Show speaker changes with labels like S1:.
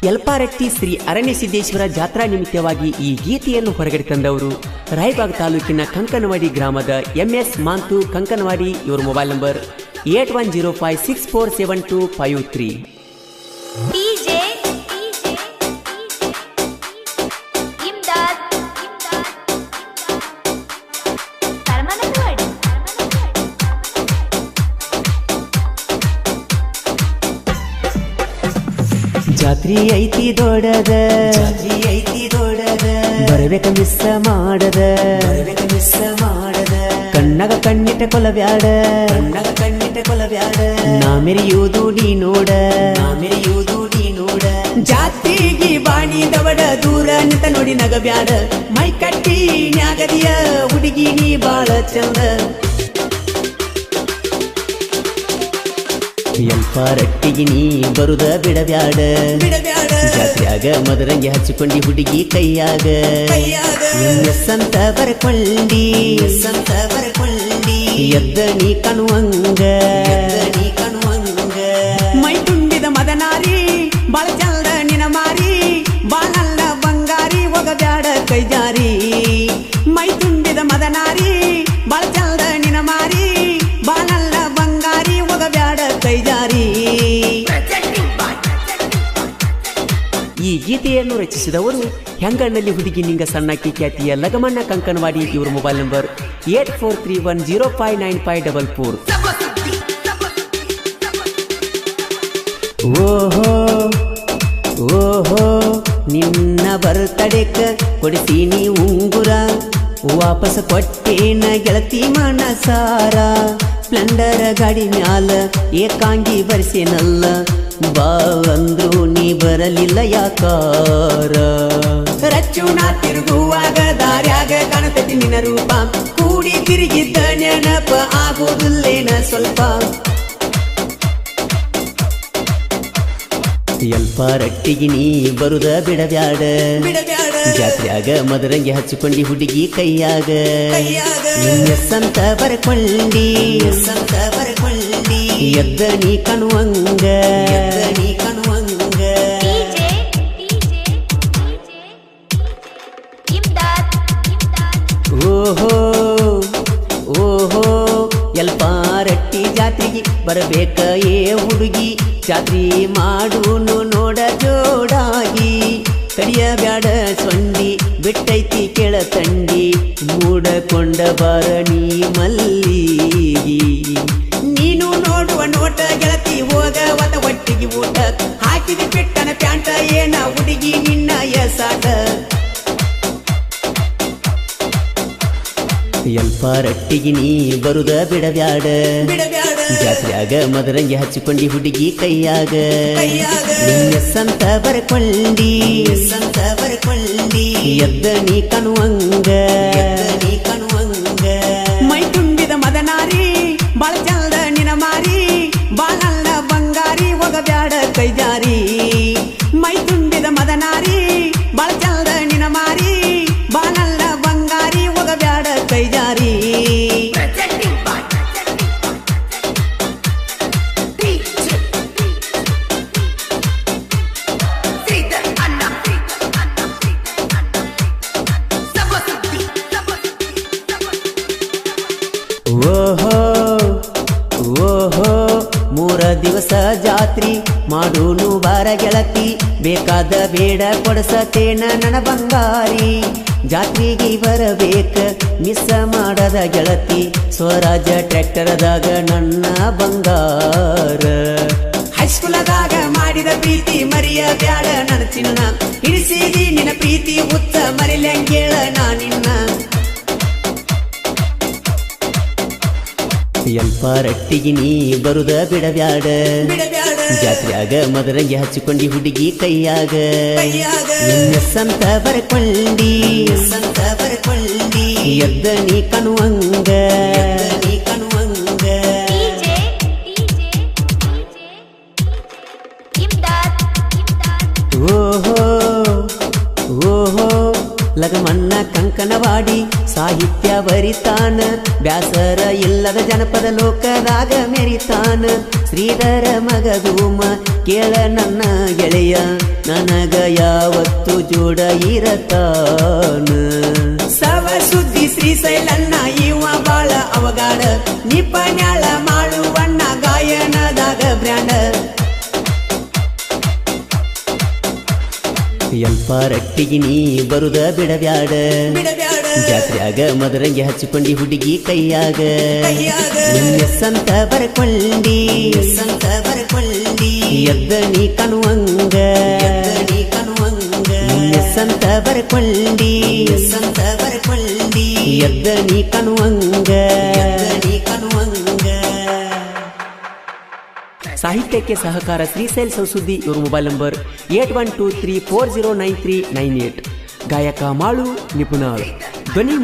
S1: ಯಲ್ಪಾರಟ್ಟಿ ಶ್ರೀ ಅರಣ್ಯಸಿದ್ದೇಶ್ವರ ಜಾತ್ರಾ ನಿಮಿತ್ತವಾಗಿ ಈ ಗೀತೆಯನ್ನು ಹೊರಗಡೆ ತಂದವರು ರಾಯಬಾಗ್ ತಾಲೂಕಿನ ಕಂಕನವಾಡಿ ಗ್ರಾಮದ MS ಮಾಂತು ಕಂಕನವಾಡಿ. ಇವರ ಮೊಬೈಲ್ ನಂಬರ್ 8105647253. ಜಾತ್ರಿ ಐತಿ ದೊಡ್ಡದ ಬರಬೇಕ ಮಿಸ್ ಮಾಡದ ಕಣ್ಣಗ ಕಣ್ಣಿಟ್ಟ ಕೊಲಬ್ಯಾಡ ನಾ ಮೆರೆಯುವುದು ನೀ ನೋಡ ಜಾತಿಗೆ ಬಾಣಿ ದವಡ ದೂರ ನಿಂತ ನೋಡಿ ನಗಬ್ಯಾಡ ಮೈ ಕಟ್ಟಿ ನ್ಯಾಗದಿಯ ಹುಡುಗಿ ನೀ ಬಾಳ ಚಂದ. ಯಲ್ಪಾರಟ್ಟಿಗೆ ನೀ ಬರುದ ಬಿಡಬ್ಯಾಡ ಜಾತ್ರ್ಯಾಗ ಮದರಂಗಿ ಹಚ್ಚಿಕೊಂಡಿ ಹುಡುಗಿ ಕೈಯಾಗ ಸಂತ ಬರಕೊಂಡಿ ಎದ್ದ ನೀ ಕಣುವಂಗ ಮೈ ತುಂಬಿದ ಮದನಾರಿ ಬಾಳ ಚಂದ ನಿನ ಮಾರಿ ಬಾಳಲ್ಲ ಬಂಗಾರಿ ಹೋಗಬ್ಯಾಡ ಕೈ ಜಾರಿ. ಮೈ ತುಂಬಿದ ಮದನಾರಿ ಬಾಳ ಚಂದ ನಿನ ಮಾರಿ ಬಾಳಲ್ಲ ಬಂಗಾರಿ ಹೋಗಬ್ಯಾಡ ಕೈ ಜಾರಿ. ಈ ಗೀತೆಯನ್ನು ರಚಿಸಿದವರು ಹೆಂಗಣ್ಣಲ್ಲಿ ಹುಡುಗಿ ನಿಂಗ ಸಣ್ಣಕ್ಕಿ ಖ್ಯಾತಿಯ ಲಗಮಣ್ಣ ಕಂಕನವಾಡಿ. ಇವರ ಮೊಬೈಲ್ ನಂಬರ್ 8431059544. ಓಹೋ ನಿನ್ನ ಬರ್ತಡೆಕ ಕೊಡಿಸೀನಿ ಉಂಗುರ ವಾಪಸ್ ಕೊಟ್ಟೇನ ಗೆಳತಿ ಮನಸಾರ. ಸ್ಪ್ಲೆಂಡರ್ ಗಾಡಿ ಮ್ಯಾಲ ಏಕಾಂಗಿ ಬರ್ಸೇನಲ್ಲ ಬಾ ಅಂದ್ರು ನೀ ಬರಲಿಲ್ಲ ಯಾಕಾರ. ರಚ್ಚುಣ ತಿರುಗುವಾಗ ದಾರ್ಯಾಗ ಕಾಣತತಿ ನಿನ್ನ ರೂಪ ಕೂಡಿ ತಿರುಗಿದ್ದ ನೆನಪ ಆಗೋದಿಲ್ಲೇನ ಸ್ವಲ್ಪ. ಯಲ್ಪಾರಟ್ಟಿಗೆ ನೀ ಬರುದ ಬಿಡಬ್ಯಾಡ ಜಾತ್ರ್ಯಾಗ ಮದರಂಗಿ ಹಚ್ಚಿಕೊಂಡಿ ಹುಡುಗಿ ಕೈಯಾಗ ಸಂತ ಬರಕೊಂಡಿ ಎದ್ದ ನೀ ಕಣುವಂಗ ಓಹೋ ಯಲ್ಪಾರಟ್ಟಿ ಜಾತ್ರೆಗೆ ಬರಬೇಕ ಏ ಹುಡುಗಿ ಜಾತ್ರಿ ಮಾಡೂನು ನೋಡ ಜೋಡಾಗಿ. ಕಡಿಯಬ್ಯಾಡ ಸೊಂಡಿ ಬಿಟ್ಟೈತಿ ಕೆಳ ತಂಡಿ ಮೂಡಕೊಂಡ ಬಾರ ನೀ ಮಲ್ಲಿಗಿ. ನೀನು ನೋಡುವ ನೋಟ ಗೆಳತಿ ಹೋಗ ಒತ್ತ ಒಟ್ಟಿಗೆ ಊಟ ಹಾಕಿದ ಬಿಟ್ಟನ ಪ್ಯಾಂಟ ಏನ ಹುಡುಗಿ ನಿನ್ನ ಎಸಾಟ. ಯಲ್ಪಾರಟ್ಟಿಗೆ ನೀ ಬರುದ ಬಿಡಬ್ಯಾಡ ಜಾತ್ರ್ಯಾಗ ಮದರಂಗಿ ಹಚ್ಚಿಕೊಂಡಿ ಹುಡುಗಿ ಕೈಯಾಗ ಸಂತ ಬರಕೊಂಡಿ ಎದ್ದ ನೀ ಕಣುವಂಗ ಮೈ ತುಂಬಿದ ಮದನಾರಿ ಬಾಳ ಚಂದ ನಿನ ಮಾರಿ ಬಾಳಲ್ಲ ಬಂಗಾರಿ ಹೋಗಬ್ಯಾಡ ಕೈ ಜಾರಿ. ಮೈ ತುಂಬಿದ ಮದನಾರಿ ಬಾಳ ಚಂದ ನಿನ ಮಾರಿ ಬಾಳಲ್ಲ ಬಂಗಾರಿ ಹೋಗಬ್ಯಾಡ ಕೈ ಜಾರಿ. ಓಹೋ 3 ದಿವಸ ಜಾತ್ರಿ ಮಾಡೂನು ಬಾರ ಗೆಳತಿ ಬೇಕಾದ ಬೇಡ ಕೊಡಸತೇನ ನನ್ನ ಬಂಗಾರಿ. ಜಾತ್ರೆಗೆ ಬರಬೇಕ ಮಿಸ್ ಮಾಡದ ಗೆಳತಿ ಸ್ವರಾಜ ಟ್ರ್ಯಾಕ್ಟರ್ದಾಗ ನನ್ನ ಬಂಗಾರ. ಹೈಸ್ಕೂಲದಾಗ ಮಾಡಿದ ಪ್ರೀತಿ ಮರಿಯ ಬ್ಯಾಡ ನನ್ನ ಚಿನ್ನ ಇರಿಸಿದಿ ನಿನ್ನ ಪ್ರೀತಿ ಉತ್ತ ಮರಿಲ್ಯಾಂಗೇಳ ನಾ ನಿನ್ನ. ಯಲ್ಪಾರಟ್ಟಿಗೆ ನೀ ಬರುದ ಬಿಡಬ್ಯಾಡ ಜಾತ್ರ್ಯಾಗ ಮದರಂಗಿ ಹಚ್ಚಿಕೊಂಡಿ ಹುಡುಗಿ ಕೈಯಾಗ ಸಂತ ಬರಕೊಂಡಿ ಎದ್ದ ನೀ ಕಣುವಂಗ ಓಹೋ ಲಗಮಣ್ಣ ಕಂಕನವಾಡಿ ಸಾಹಿತ್ಯ ಬರಿತಾನ ಬ್ಯಾಸರ ಇಲ್ಲದ ಜನಪದ ಲೋಕದಾಗ ಮೆರಿತಾನ. ಶ್ರೀಧರ ಮಗದೂಮ
S2: ಕೇಳ ನನ್ನ ಗೆಳೆಯ ನನಗ ಯಾವತ್ತು ಜೋಡ ಇರತಾನ
S1: ಸವ ಸುದ್ದಿ ಶ್ರೀಶೈಲನ್ನ ಇವ ಬಾಳ ಅವಗಾಡ ನಿಪನ್ಯಾಳ ಮಾಡುವಣ್ಣ ಗಾಯನದಾಗ ಬ್ರ್ಯಾಂಡ
S2: ಎಲ್ಪ ರಟ್ಟಿಗೆ ನೀ ಬರುದ ಬಿಡಬ್ಯಾಡ ಜಾತ್ರ್ಯಾಗ ಮದರಂಗಿ ಹಚ್ಚಿಕೊಂಡಿ ಹುಡುಗಿ ಕೈಯಾಗ ಸಂತ ಬರ್ಕೊಂಡಿ ಎದ್ದ ನೀ ಕಣುವಂಗ ಸಂತ ಬರ್ಕೊಂಡಿ ಎದ್ದ ನೀ ಕಣುವಂಗ ಸಾಹಿತ್ಯಕ್ಕೆ ಸಹಕಾರ ಶ್ರೀಶೈಲ್ ಸೌಸುದ್ದಿ. ಇವ್ರ ಮೊಬೈಲ್ ನಂಬರ್ 8123409398. ಗಾಯಕ ಮಾಳು ನಿಪುಣಾಳ್ ಧ್ವನಿ